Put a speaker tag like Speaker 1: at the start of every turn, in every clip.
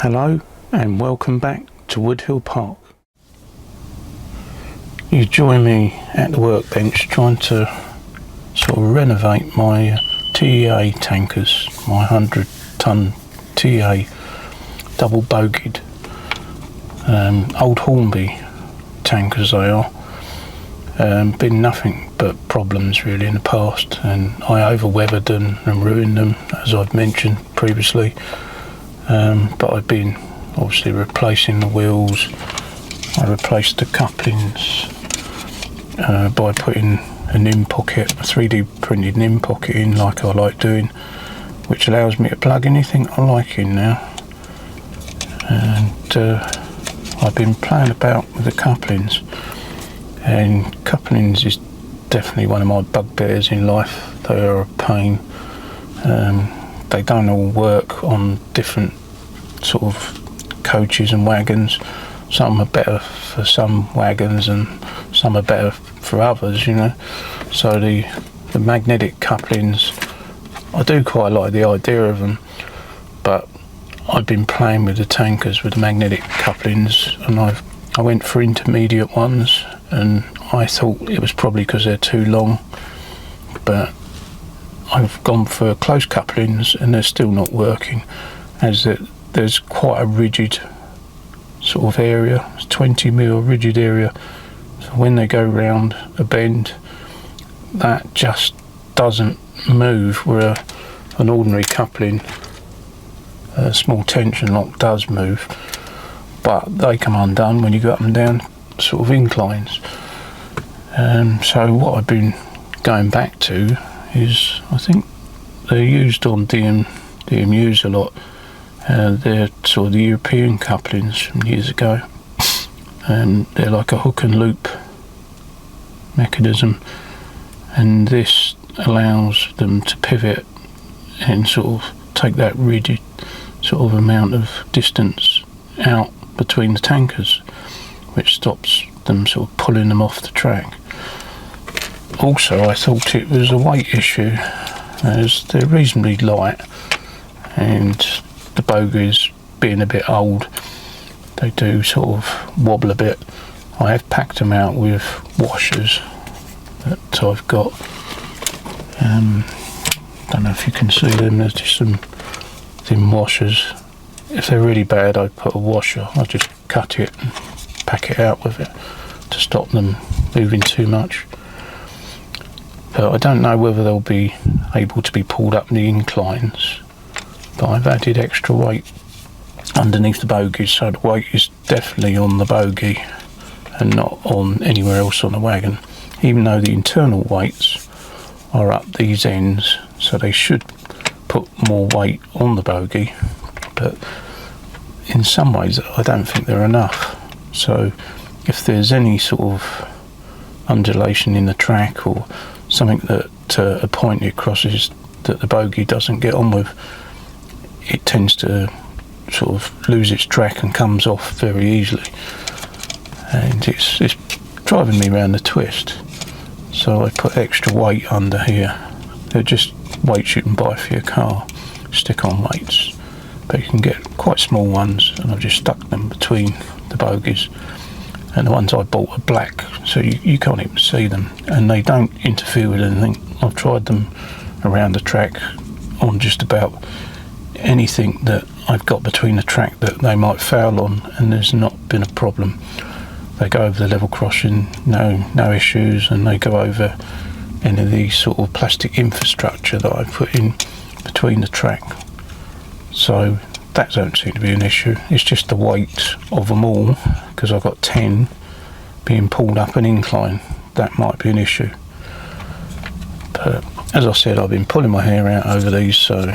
Speaker 1: Hello and welcome back to Woodhill Park. You join me at the workbench trying to sort of renovate my TEA tankers, my 100-ton TEA double bogeyed old Hornby tankers they are. Been nothing but problems really in the past, and I over-weathered them and ruined them, as I've mentioned previously. But I've been obviously replacing the wheels. I replaced the couplings by putting a NIM pocket, a 3D printed NIM pocket in, like I like doing, which allows me to plug anything I like in now. And I've been playing about with the couplings, and couplings is definitely one of my bugbears in life. They are a pain. They don't all work on different sort of coaches and wagons. Some are better for some wagons and some are better for others, you know. So the magnetic couplings, I do quite like the idea of them, but I've been playing with the tankers with the magnetic couplings, and I went for intermediate ones, and I thought it was probably because they're too long, but I've gone for close couplings and they're still not working, as there's quite a rigid sort of area, 20mm rigid area. So when they go round a bend, that just doesn't move, where an ordinary coupling, a small tension lock, does move, but they come undone when you go up and down sort of inclines. So what I've been going back to is, I think they're used on DMUs a lot. They're sort of the European couplings from years ago, and they're like a hook and loop mechanism, and this allows them to pivot and sort of take that rigid sort of amount of distance out between the tankers, which stops them sort of pulling them off the track. Also, I thought it was a weight issue, as they're reasonably light, and the bogies being a bit old, they do sort of wobble a bit. I have packed them out with washers that I've got. Don't know if you can see them, there's just some thin washers. If they're really bad, I put a washer, I just cut it and pack it out with it to stop them moving too much. But I don't know whether they'll be able to be pulled up the inclines, but I've added extra weight underneath the bogies, so the weight is definitely on the bogie and not on anywhere else on the wagon, even though the internal weights are up these ends, so they should put more weight on the bogie, but in some ways I don't think they're enough. So if there's any sort of undulation in the track or something that a point it crosses that the bogie doesn't get on with, it tends to sort of lose its track and comes off very easily, and it's driving me around the twist. So I put extra weight under here. They're just weights you can buy for your car, stick on weights, but you can get quite small ones, and I've just stuck them between the bogies. And the ones I bought are black, so you can't even see them, and they don't interfere with anything. I've tried them around the track on just about anything that I've got between the track that they might foul on, and there's not been a problem. They go over the level crossing, no issues, and they go over any of the sort of plastic infrastructure that I put in between the track. So that don't seem to be an issue. It's just the weight of them all, because I've got 10 being pulled up an incline. That might be an issue. But as I said, I've been pulling my hair out over these, so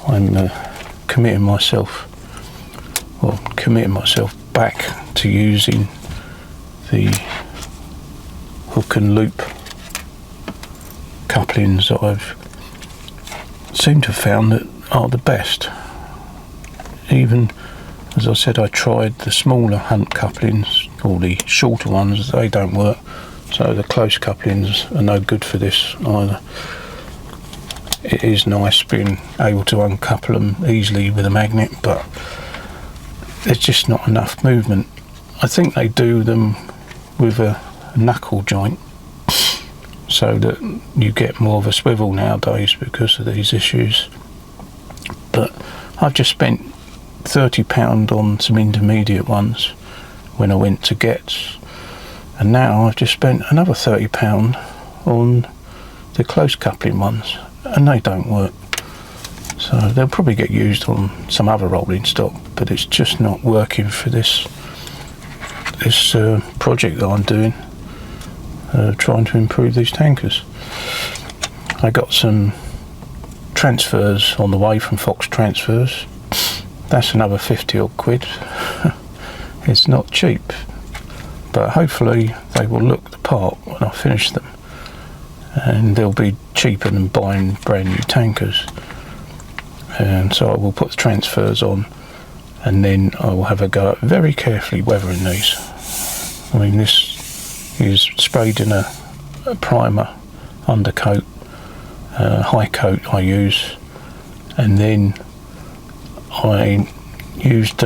Speaker 1: I'm committing myself back to using the hook and loop couplings that I've seemed to have found that are the best. Even, as I said, I tried the smaller hunt couplings, or the shorter ones, they don't work, so the close couplings are no good for this either. it is nice being able to uncouple them easily with a magnet, but there's just not enough movement. I think they do them with a knuckle joint so that you get more of a swivel nowadays because of these issues. But I've just spent £30 on some intermediate ones when I went to Getz, and now I've just spent another £30 on the close coupling ones, and they don't work. So they'll probably get used on some other rolling stock, but it's just not working for this project that I'm doing, trying to improve these tankers. I got some transfers on the way from Fox Transfers. That's another 50 odd quid. It's not cheap, but hopefully they will look the part when I finish them, and they'll be cheaper than buying brand new tankers. And so I will put the transfers on, and then I will have a go at very carefully weathering these. I mean, this is sprayed in a primer undercoat, high coat I use, and then I used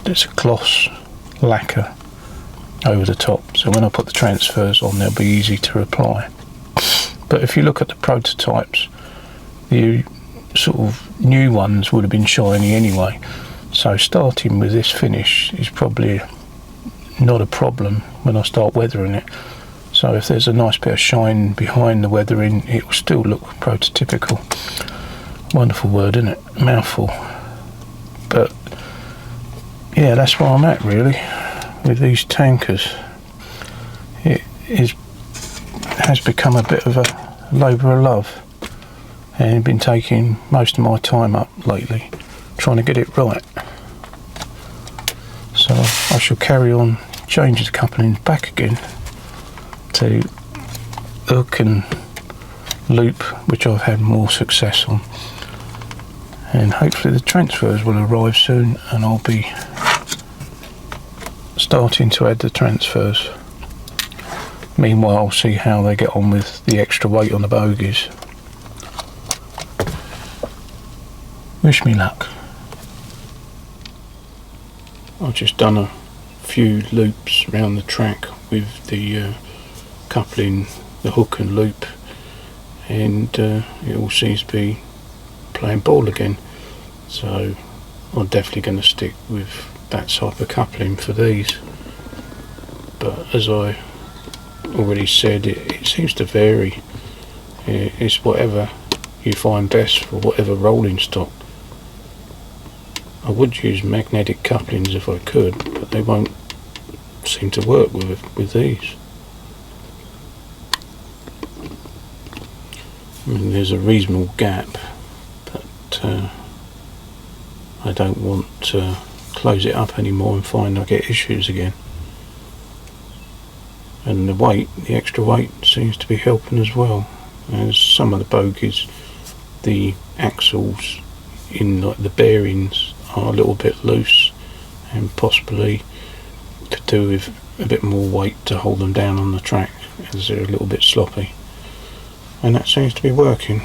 Speaker 1: it's a gloss lacquer over the top, so when I put the transfers on they'll be easy to apply. But if you look at the prototypes, the sort of new ones would have been shiny anyway, so starting with this finish is probably not a problem when I start weathering it. So if there's a nice bit of shine behind the weathering, it will still look prototypical. Wonderful word, isn't it? Mouthful. But yeah, that's where I'm at really with these tankers. It has become a bit of a labour of love, and I've been taking most of my time up lately trying to get it right. So I shall carry on changing the couplings back again to hook and loop, which I've had more success on, and hopefully the transfers will arrive soon and I'll be starting to add the transfers. Meanwhile, I'll see how they get on with the extra weight on the bogies. Wish me luck. I've just done a few loops around the track with the coupling, the hook and loop, and it all seems to be playing ball again. So I'm definitely going to stick with that type of coupling for these. But as I already said, it seems to vary. It's whatever you find best for whatever rolling stock. I would use magnetic couplings if I could, but they won't seem to work with these. I mean, there's a reasonable gap, but I don't want to close it up anymore and find I get issues again. And the weight, the extra weight, seems to be helping as well. As some of the bogies, the axles in the bearings are a little bit loose, and possibly could do with a bit more weight to hold them down on the track, as they're a little bit sloppy. And that seems to be working,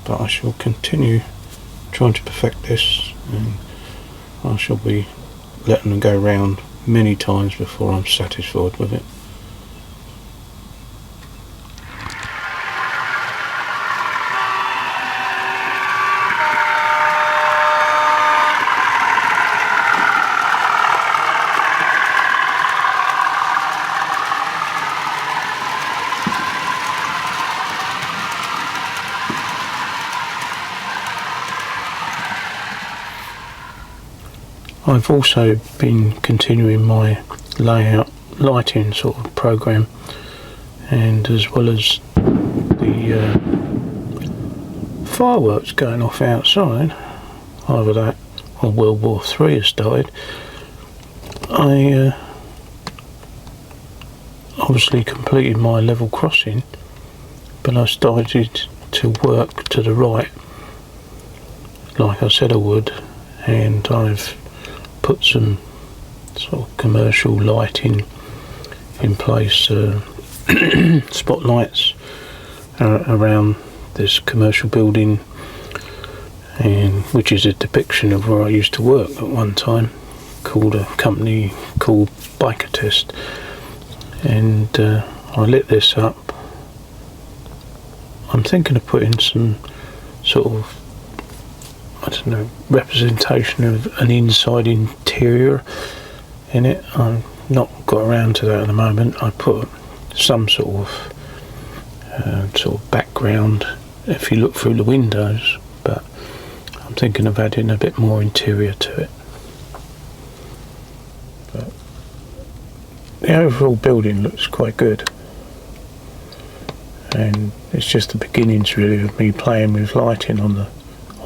Speaker 1: but I shall continue trying to perfect this, and I shall be letting them go round many times before I'm satisfied with it. I've also been continuing my layout lighting sort of program, and as well as the fireworks going off outside, either that or World War III has started, I obviously completed my level crossing, but I started to work to the right like I said I would, and I've put some sort of commercial lighting in place, spotlights around this commercial building, and which is a depiction of where I used to work at one time, called a company called Biker Test, and I lit this up. I'm thinking of putting some sort of, I don't know, representation of an inside interior in it. I've not got around to that at the moment. I put some sort of background if you look through the windows, but I'm thinking of adding a bit more interior to it. But the overall building looks quite good, and it's just the beginnings really of me playing with lighting on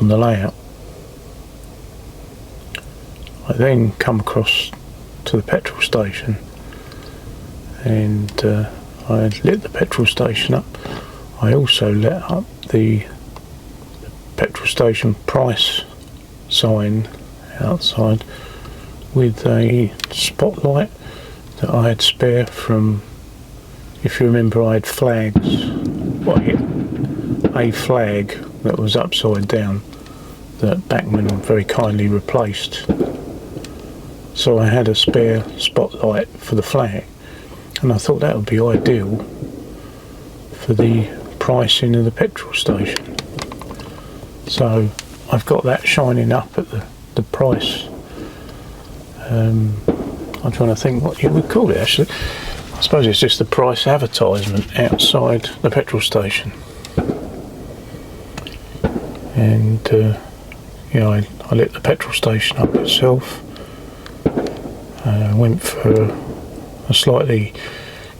Speaker 1: the layout. I then come across to the petrol station, and I lit the petrol station up. I also lit up the petrol station price sign outside with a spotlight that I had spare from, if you remember, I had flags. Well, a flag that was upside down that Bachman very kindly replaced. So I had a spare spotlight for the flag, and I thought that would be ideal for the pricing of the petrol station. So I've got that shining up at the price. I'm trying to think what you would call it actually. I suppose it's just the price advertisement outside the petrol station. And I lit the petrol station up itself. Went for a slightly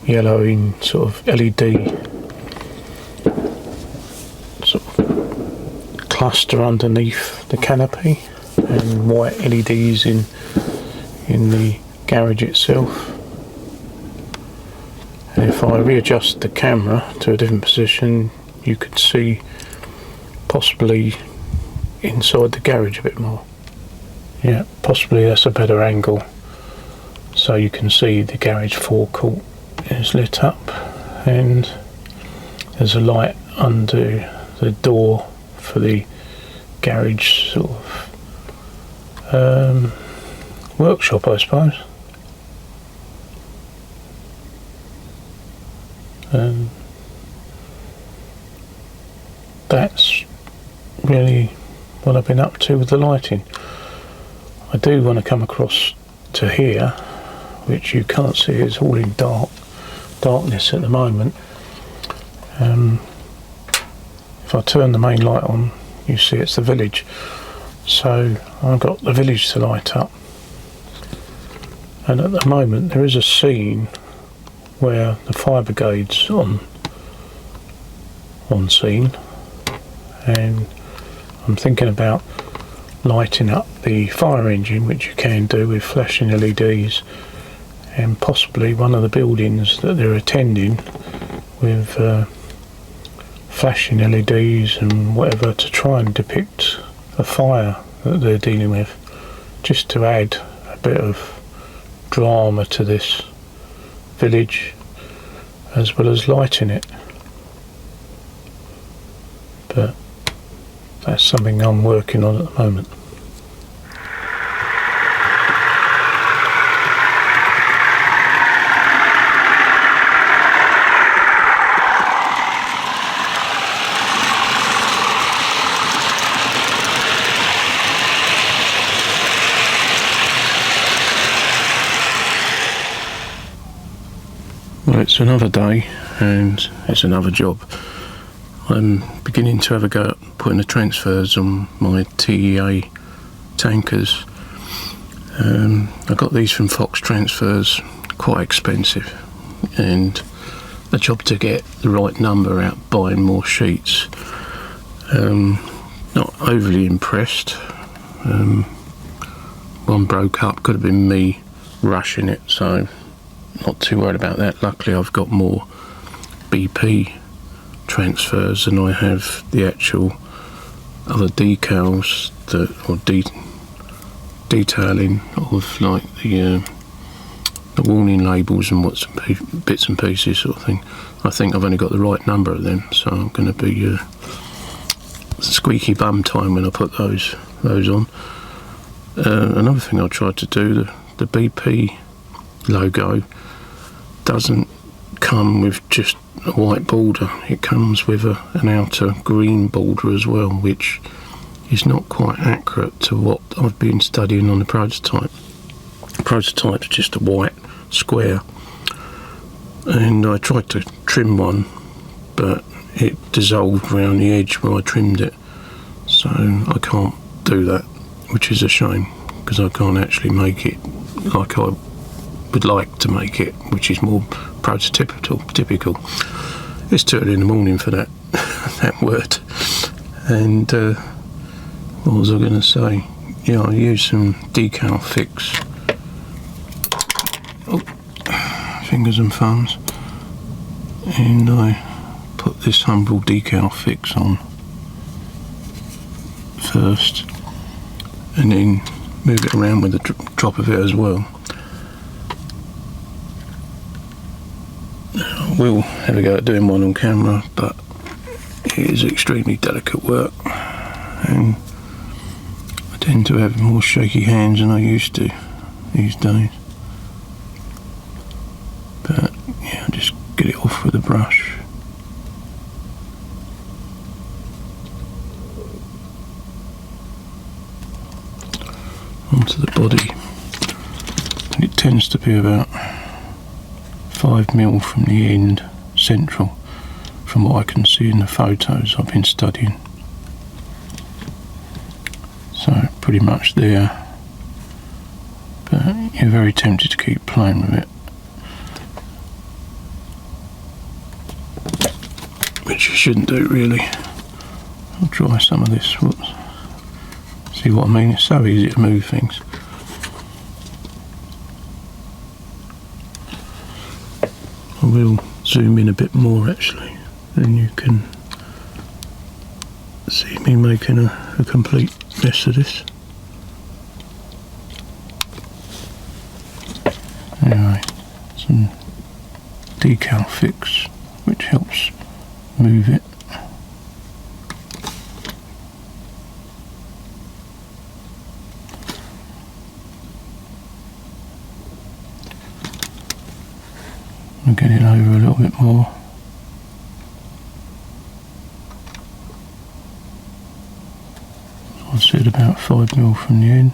Speaker 1: yellowing sort of LED sort of cluster underneath the canopy, and white LEDs in the garage itself. And if I readjust the camera to a different position, you could see possibly inside the garage a bit more. Yeah, possibly that's a better angle. So you can see the garage forecourt is lit up, and there's a light under the door for the garage sort of workshop, I suppose. And that's really what I've been up to with the lighting. I do want to come across to here, which you can't see, it's all in darkness at the moment. If I turn the main light on, you see it's the village. So I've got the village to light up, and at the moment there is a scene where the fire brigade's on scene, and I'm thinking about lighting up the fire engine, which you can do with flashing LEDs, and possibly one of the buildings that they're attending with flashing LEDs and whatever, to try and depict a fire that they're dealing with, just to add a bit of drama to this village as well as lighting it. But that's something I'm working on at the moment. Well, it's another day and it's another job. I'm beginning to have a go at putting the transfers on my TEA tankers. I got these from Fox Transfers, quite expensive, and a job to get the right number out buying more sheets. Not overly impressed. One broke up, could have been me rushing it, so not too worried about that. Luckily I've got more BP transfers than I have the actual other decals that, or detailing of like the the warning labels and bits and pieces sort of thing. I think I've only got the right number of them, so I'm going to be squeaky bum time when I put those on. Another thing I tried to do, the BP logo doesn't come with just a white border, it comes with an outer green border as well, which is not quite accurate to what I've been studying on the prototype. The prototype's just a white square, and I tried to trim one, but it dissolved around the edge where I trimmed it, so I can't do that, which is a shame, because I can't actually make it like I would like to make it, which is more prototypical. It's 2 in the morning for that that word. And what was I going to say? Yeah, I used some decal fix. Oh, fingers and thumbs. And I put this humble decal fix on first, and then move it around with the drop of it as well. I will have a go at doing one on camera, but it is extremely delicate work, and I tend to have more shaky hands than I used to these days. But yeah, just get it off with a brush. Onto the body, and it tends to be about 5mm from the end central, from what I can see in the photos I've been studying. So pretty much there, but you're very tempted to keep playing with it, which you shouldn't do really. I'll dry some of this. Whoops. See what I mean? It's so easy to move things. I will zoom in a bit more actually, then you can see me making a complete mess of this. Anyway, some decal fix which helps move it. I'll get it over a little bit more. I said about 5mm from the end.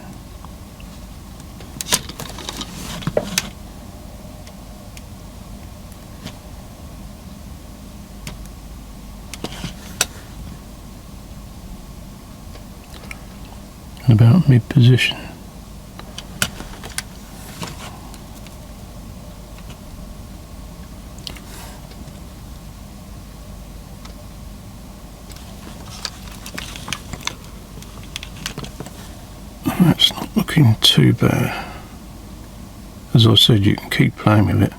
Speaker 1: And about mid position. That's not looking too bad. As I said, you can keep playing with it.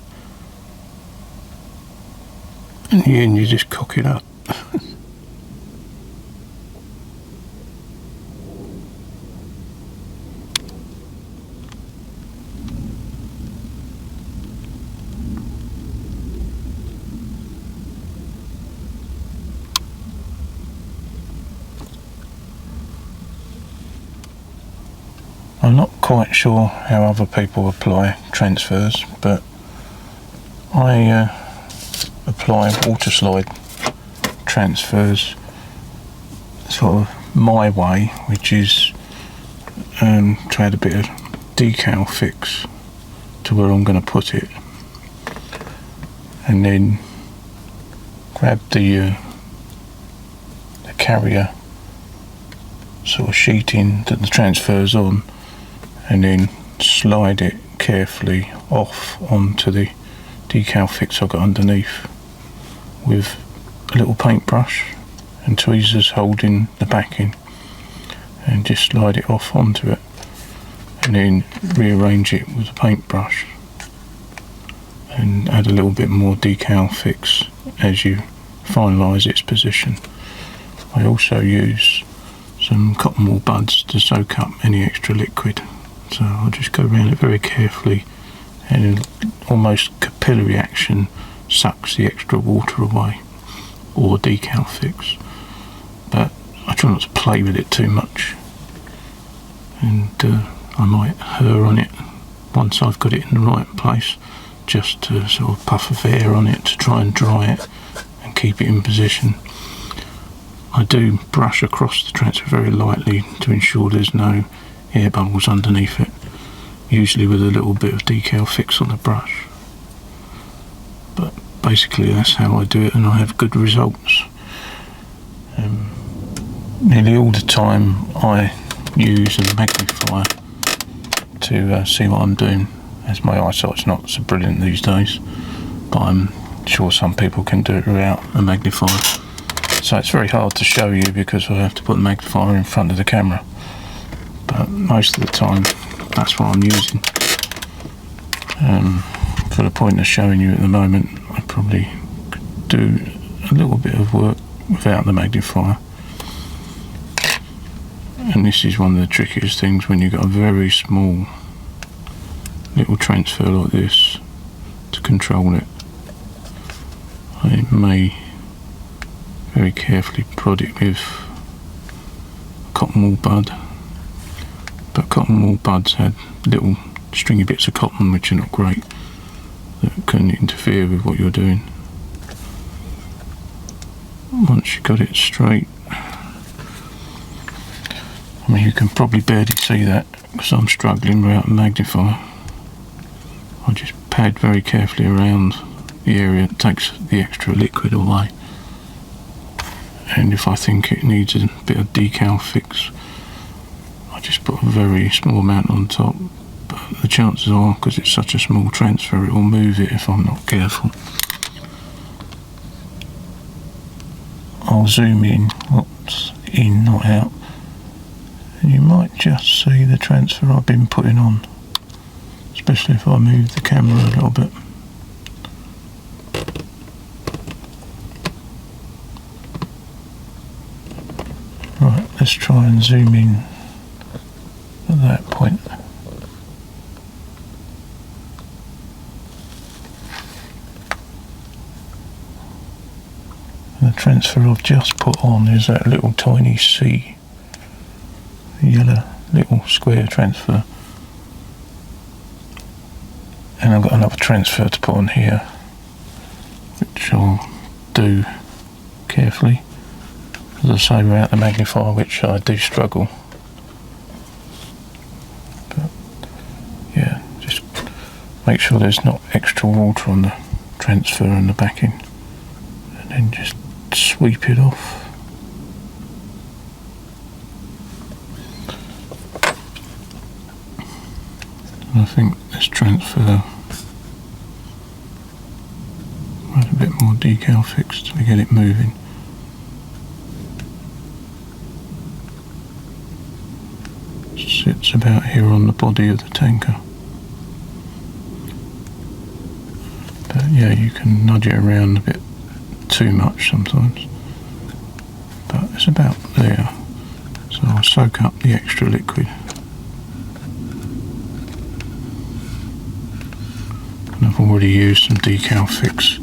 Speaker 1: In the end, you just cock it up. I'm not quite sure how other people apply transfers, but I apply water slide transfers sort of my way, which is to add a bit of decal fix to where I'm going to put it, and then grab the carrier sort of sheeting that the transfer's on, and then slide it carefully off onto the decal fix I've got underneath with a little paintbrush and tweezers holding the backing, and just slide it off onto it, and then rearrange it with a paintbrush and add a little bit more decal fix as you finalise its position. I also use some cotton wool buds to soak up any extra liquid. So I'll just go around it very carefully and almost capillary action sucks the extra water away, or decal fix. But I try not to play with it too much, and I might hurl on it once I've got it in the right place, just to sort of puff of air on it to try and dry it and keep it in position. I do brush across the transfer very lightly to ensure there's no air bubbles underneath it, usually with a little bit of decal fix on the brush. But basically that's how I do it, and I have good results. Nearly all the time I use a magnifier to see what I'm doing, as my eyesight's not so brilliant these days, but I'm sure some people can do it without a magnifier. So it's very hard to show you because I have to put the magnifier in front of the camera, but most of the time that's what I'm using. For the point of showing you at the moment, I probably could do a little bit of work without the magnifier. And this is one of the trickiest things when you've got a very small little transfer like this to control it. I may very carefully prod it with cotton wool bud, but cotton wool buds had little stringy bits of cotton which are not great, that can interfere with what you're doing. Once you've got it straight, I mean, you can probably barely see that because I'm struggling without a magnifier. I just pad very carefully around the area that takes the extra liquid away, and if I think it needs a bit of decal fix, I just put a very small amount on top. But the chances are, because it's such a small transfer, it will move it if I'm not careful. I'll zoom in what's in, not out, and you might just see the transfer I've been putting on, especially if I move the camera a little bit. Right, let's try and zoom in at that point. The transfer I've just put on is that little tiny C, yellow little square transfer. And I've got another transfer to put on here, which I'll do carefully, as I say, without the magnifier, which I do struggle. But yeah, just make sure there's not extra water on the transfer and the backing, and then just sweep it off. And I think this transfer has a bit more decal fixed to get it moving. It sits about here on the body of the tanker. But yeah, you can nudge it around a bit too much sometimes, but it's about there, so I'll soak up the extra liquid. And I've already used some decal fix,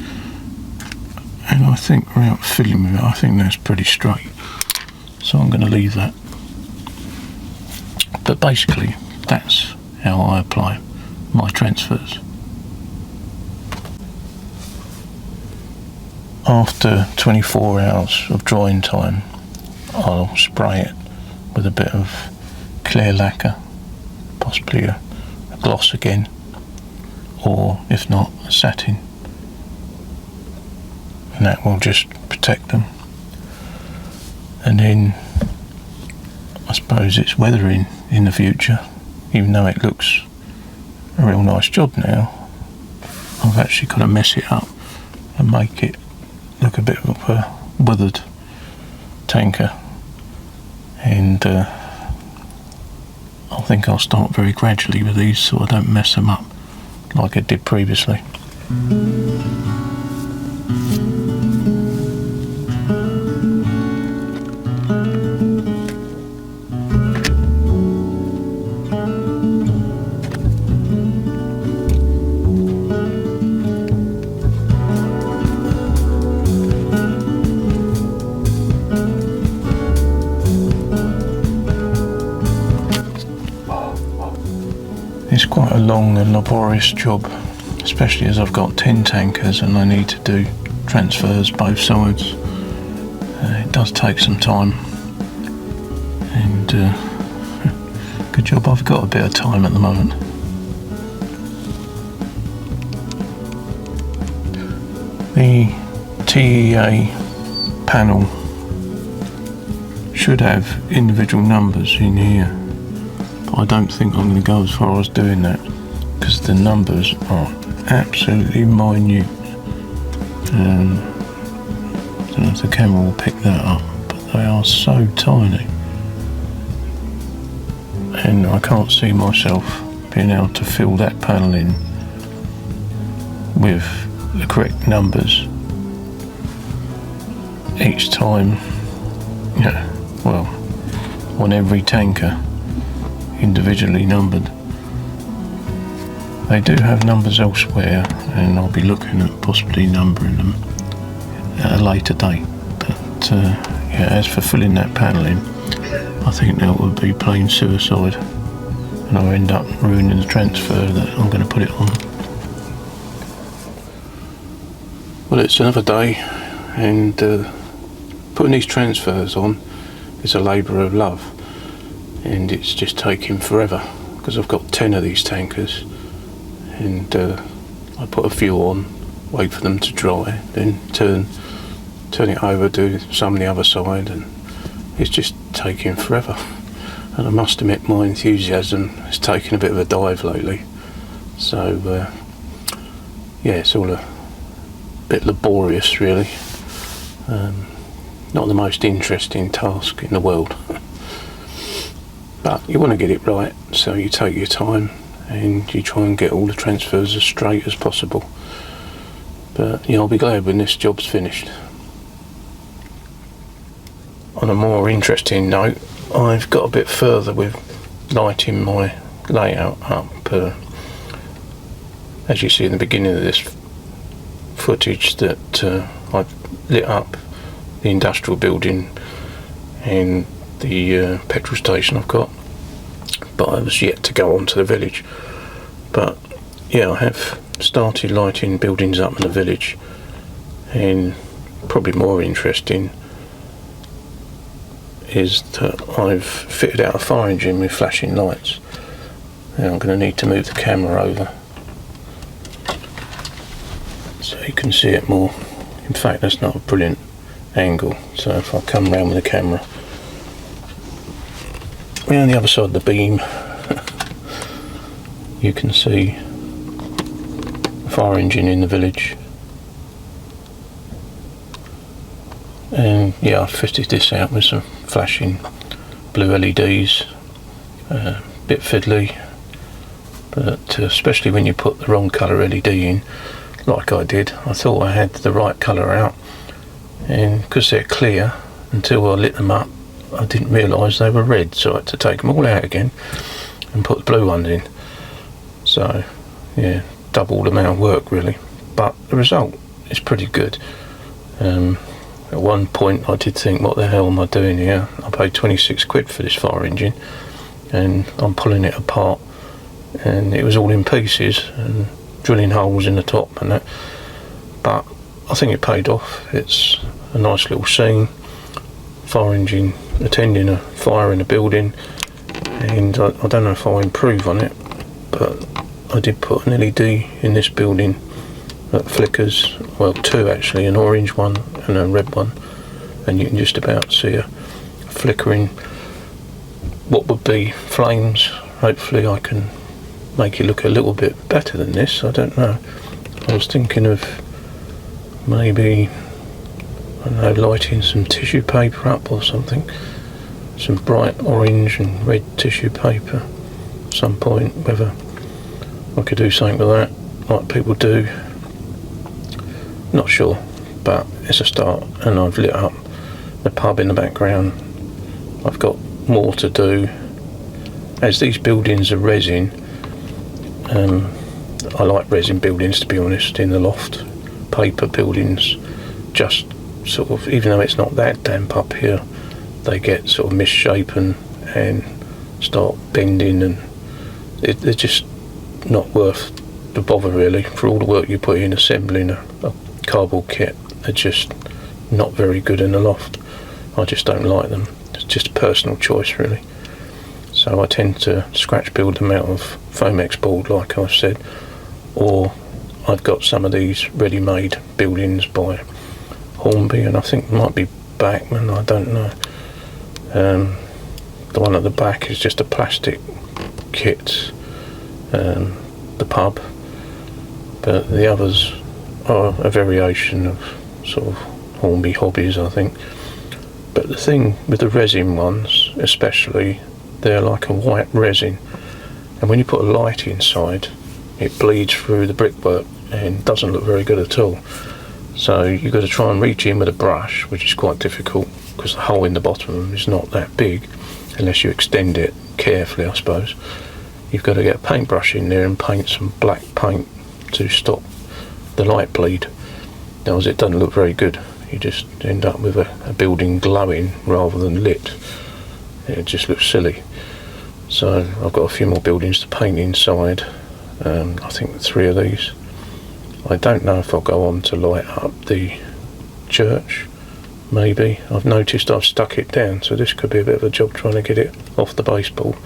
Speaker 1: and I think without filling with it, I think that's pretty straight, so I'm going to leave that. But basically that's how I apply my transfers. After 24 hours of drying time, I'll spray it with a bit of clear lacquer, possibly a gloss again, or if not, a satin, and that will just protect them. And then I suppose it's weathering in the future, even though it looks a real nice job now. I've actually got to mess it up and make it look a bit of a weathered tanker, and I think I'll start very gradually with these so I don't mess them up like I did previously. quite a long and laborious job, especially as I've got 10 tankers and I need to do transfers both sides. It does take some time, and good job I've got a bit of time at the moment. The TEA panel should have individual numbers in here, but I don't think I'm going to go as far as doing that because the numbers are absolutely minute. I don't know if the camera will pick that up, but they are so tiny, and I can't see myself being able to fill that panel in with the correct numbers each time, well, on every tanker individually numbered. They do have numbers elsewhere, and I'll be looking at possibly numbering them at a later date, but yeah, as for filling that panel in, I think that would be plain suicide, and I'll end up ruining the transfer that I'm going to put it on. Well, it's another day, and putting these transfers on is a labour of love, and it's just taking forever because I've got 10 of these tankers, and I put a few on, wait for them to dry, then turn it over, do some on the other side, and it's just taking forever. And I must admit, my enthusiasm has taken a bit of a dive lately, so yeah, it's all a bit laborious really. Not the most interesting task in the world, but you want to get it right, so you take your time and you try and get all the transfers as straight as possible. But I'll be glad when this job's finished. On a more interesting note, I've got a bit further with lighting my layout up. As you see in the beginning of this footage, that I've lit up the industrial building and the petrol station I've got, but I was yet to go on to the village. But yeah, I have started lighting buildings up in the village, and probably more interesting is that I've fitted out a fire engine with flashing lights. Now I'm going to need to move the camera over so you can see it more. In fact, that's not a brilliant angle, so if I come round with the camera round the other side of the beam, you can see the fire engine in the village. And yeah, I've fitted this out with some flashing blue LEDs, bit fiddly, but especially when you put the wrong colour LED in, like I did. I thought I had the right colour out, and because they're clear, until I lit them up, I didn't realise they were red, so I had to take them all out again and put the blue ones in. So yeah, double the amount of work really, but the result is pretty good. At one point I did think, what the hell am I doing here? I paid 26 quid for this fire engine, and I'm pulling it apart, and it was all in pieces and drilling holes in the top and that. But I think it paid off. It's a nice little scene, fire engine attending a fire in a building, and I don't know if I'll improve on it, but I did put an LED in this building that flickers, well, two actually, an orange one and a red one, and you can just about see a flickering what would be flames. Hopefully I can make it look a little bit better than this, I don't know. I was thinking of maybe, I don't know, lighting some tissue paper up or something, some bright orange and red tissue paper at some point, whether I could do something with that like people do, not sure, but it's a start. And I've lit up the pub in the background. I've got more to do. As these buildings are resin, I like resin buildings, to be honest, in the loft. Paper buildings just sort of, even though it's not that damp up here, they get sort of misshapen and start bending, and they're just not worth the bother really, for all the work you put in assembling a cardboard kit. They're just not very good in the loft. I just don't like them. It's just a personal choice really. So I tend to scratch build them out of Foamex board, like I said, or I've got some of these ready-made buildings by Hornby, and I think it might be Backman, I don't know. The one at the back is just a plastic kit, the pub, but the others are a variation of sort of Hornby hobbies, I think. But the thing with the resin ones especially, they're like a white resin, and when you put a light inside it bleeds through the brickwork and doesn't look very good at all. So you've got to try and reach in with a brush, which is quite difficult because the hole in the bottom is not that big unless you extend it carefully, I suppose. You've got to get a paintbrush in there and paint some black paint to stop the light bleed. Otherwise it doesn't look very good. You just end up with a building glowing rather than lit. It just looks silly. So I've got a few more buildings to paint inside. I think 3 of these. I don't know if I'll go on to light up the church. Maybe. I've noticed I've stuck it down, so this could be a bit of a job trying to get it off the baseboard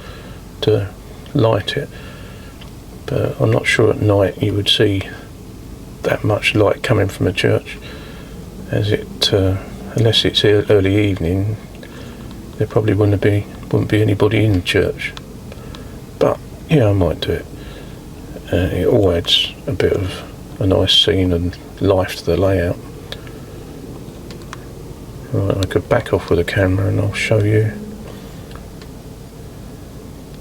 Speaker 1: to light it. But I'm not sure at night you would see that much light coming from a church, as it unless it's early evening, there probably wouldn't be anybody in the church. But yeah, I might do it. It all adds a bit of a nice scene and life to the layout. Right, I could back off with the camera and I'll show you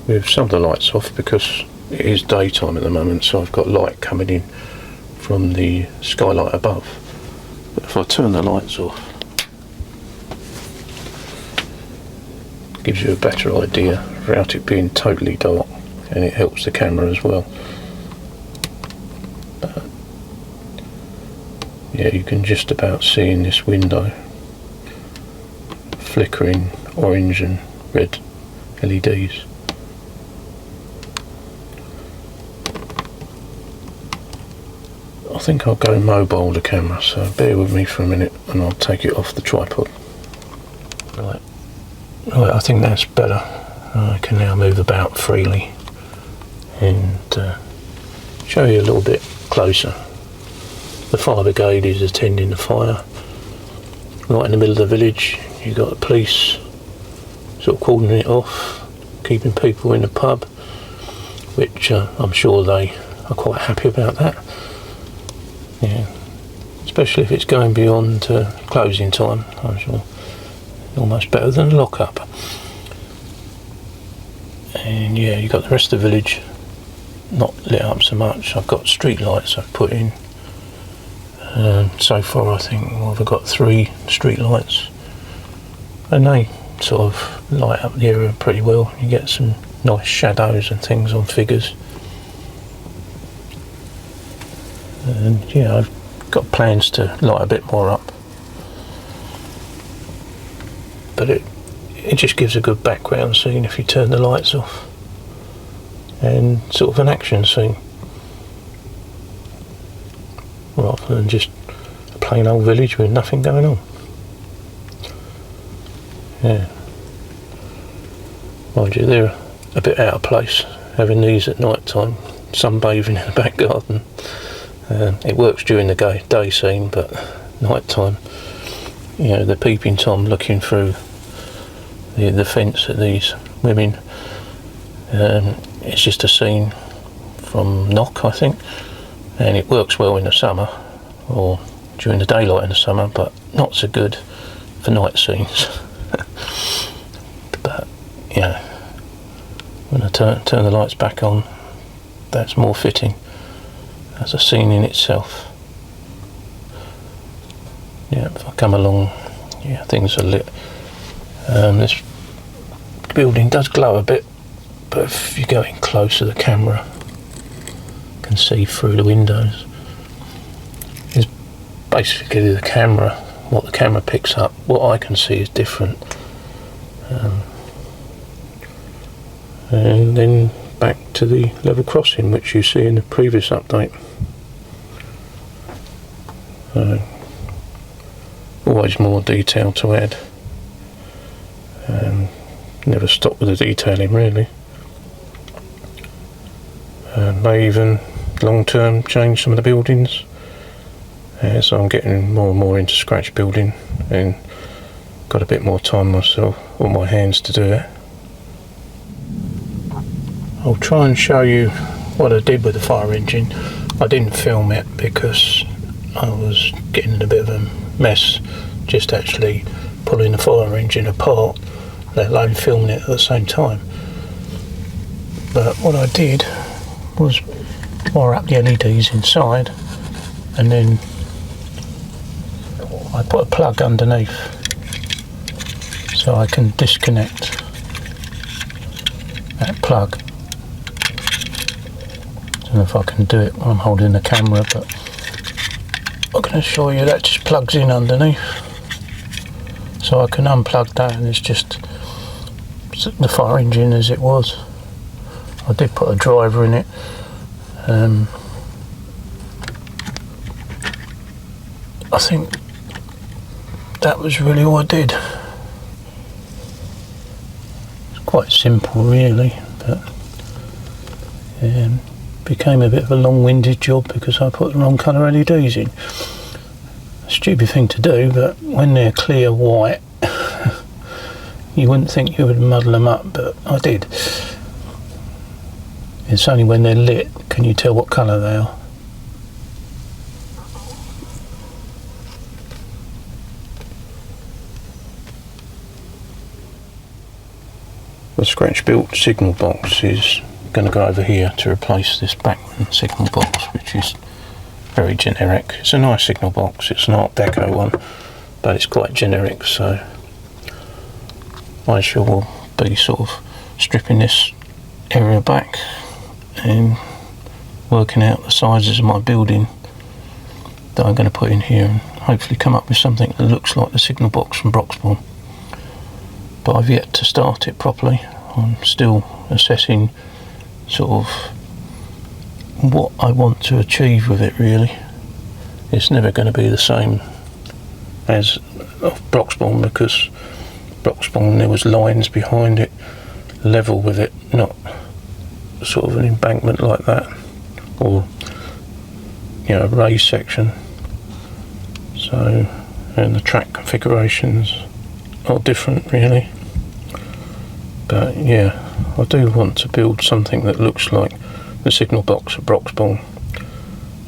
Speaker 1: with some of the lights off, because it is daytime at the moment, so I've got light coming in from the skylight above. But if I turn the lights off, it gives you a better idea without it being totally dark, and it helps the camera as well. Yeah, you can just about see in this window flickering orange and red LEDs. I think I'll go mobile the camera, so bear with me for a minute and I'll take it off the tripod. Right, I think that's better. I can now move about freely and show you a little bit closer. The fire brigade is attending the fire. Right in the middle of the village, you've got the police sort of cordoning it off, keeping people in the pub, which I'm sure they are quite happy about that. Yeah, especially if it's going beyond closing time, I'm sure. Almost better than a lock-up. And yeah, you've got the rest of the village not lit up so much. I've got street lights I've put in. So far I think I've got 3 street lights, and they sort of light up the area pretty well. You get some nice shadows and things on figures. And yeah, I've got plans to light a bit more up, but it just gives a good background scene if you turn the lights off, and sort of an action scene rather than just a plain old village with nothing going on. Yeah, mind you, they're a bit out of place having these at night time, sunbathing in the back garden. It works during the day scene, but night time, you know, the peeping Tom looking through the fence at these women, it's just a scene from Knock, I think, and it works well in the summer or during the daylight in the summer, but not so good for night scenes. But yeah, when I turn the lights back on, that's more fitting as a scene in itself. Yeah, if I come along, yeah, things are lit. This building does glow a bit, but if you go in closer, the camera can see through the windows. It's basically the camera, what the camera picks up. What I can see is different. And then back to the level crossing which you see in the previous update. Always more detail to add. Never stop with the detailing really. May even long term change some of the buildings as I'm getting more and more into scratch building and got a bit more time myself on my hands to do it. I'll try and show you what I did with the fire engine. I didn't film it because I was getting in a bit of a mess just actually pulling the fire engine apart, let alone filming it at the same time. But what I did was wire up the LEDs inside, and then I put a plug underneath so I can disconnect that plug. I don't know if I can do it while I'm holding the camera, but I can assure you that just plugs in underneath, so I can unplug that and it's just the fire engine as it was. I did put a driver in it. I think that was really all I did. It's quite simple really, but became a bit of a long-winded job because I put the wrong colour LEDs in. A stupid thing to do, but when they're clear white you wouldn't think you would muddle them up, but I did. It's only when they're lit can you tell what colour they are. The scratch built signal box is going to go over here to replace this back signal box, which is very generic. It's a nice signal box, it's not a deco one, but it's quite generic, so I shall be sort of stripping this area back and working out the sizes of my building that I'm going to put in here and hopefully come up with something that looks like the signal box from Broxbourne. But I've yet to start it properly. I'm still assessing sort of what I want to achieve with it really. It's never going to be the same as Broxbourne because Broxbourne there was lines behind it, level with it, not sort of an embankment like that, or you know, a raised section. So, and the track configurations are different really. But yeah, I do want to build something that looks like the signal box at Broxbourne.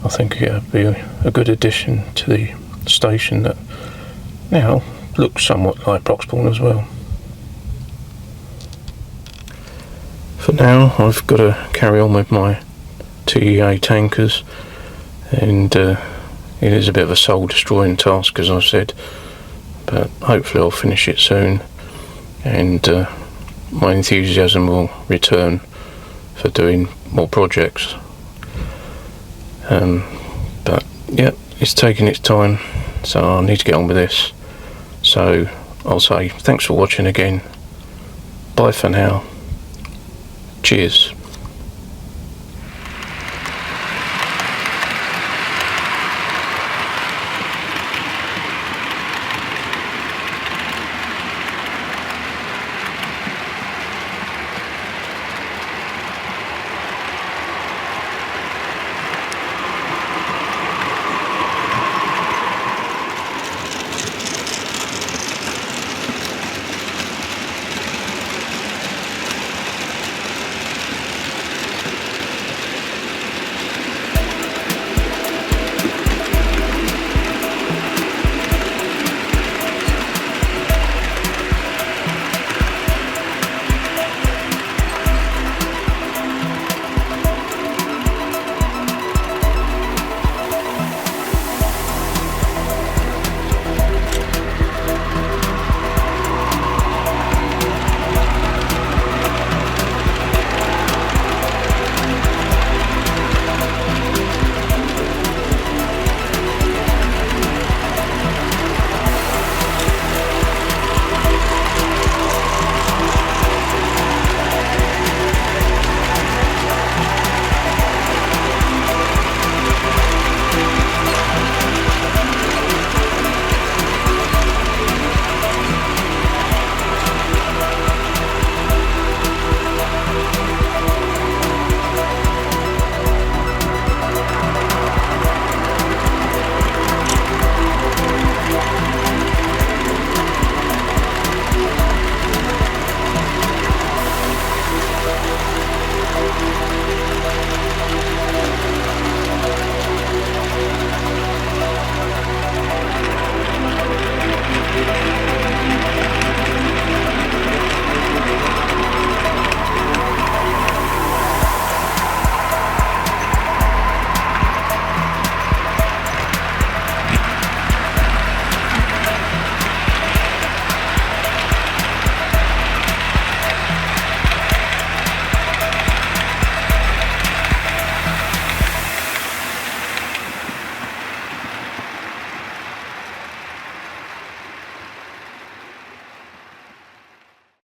Speaker 1: I think it would be a good addition to the station that now looks somewhat like Broxbourne as well. For now I've got to carry on with my TEA tankers, and it is a bit of a soul destroying task as I've said, but hopefully I'll finish it soon and my enthusiasm will return for doing more projects. But yeah, it's taking its time, so I need to get on with this. So I'll say thanks for watching again. Bye for now. Cheers.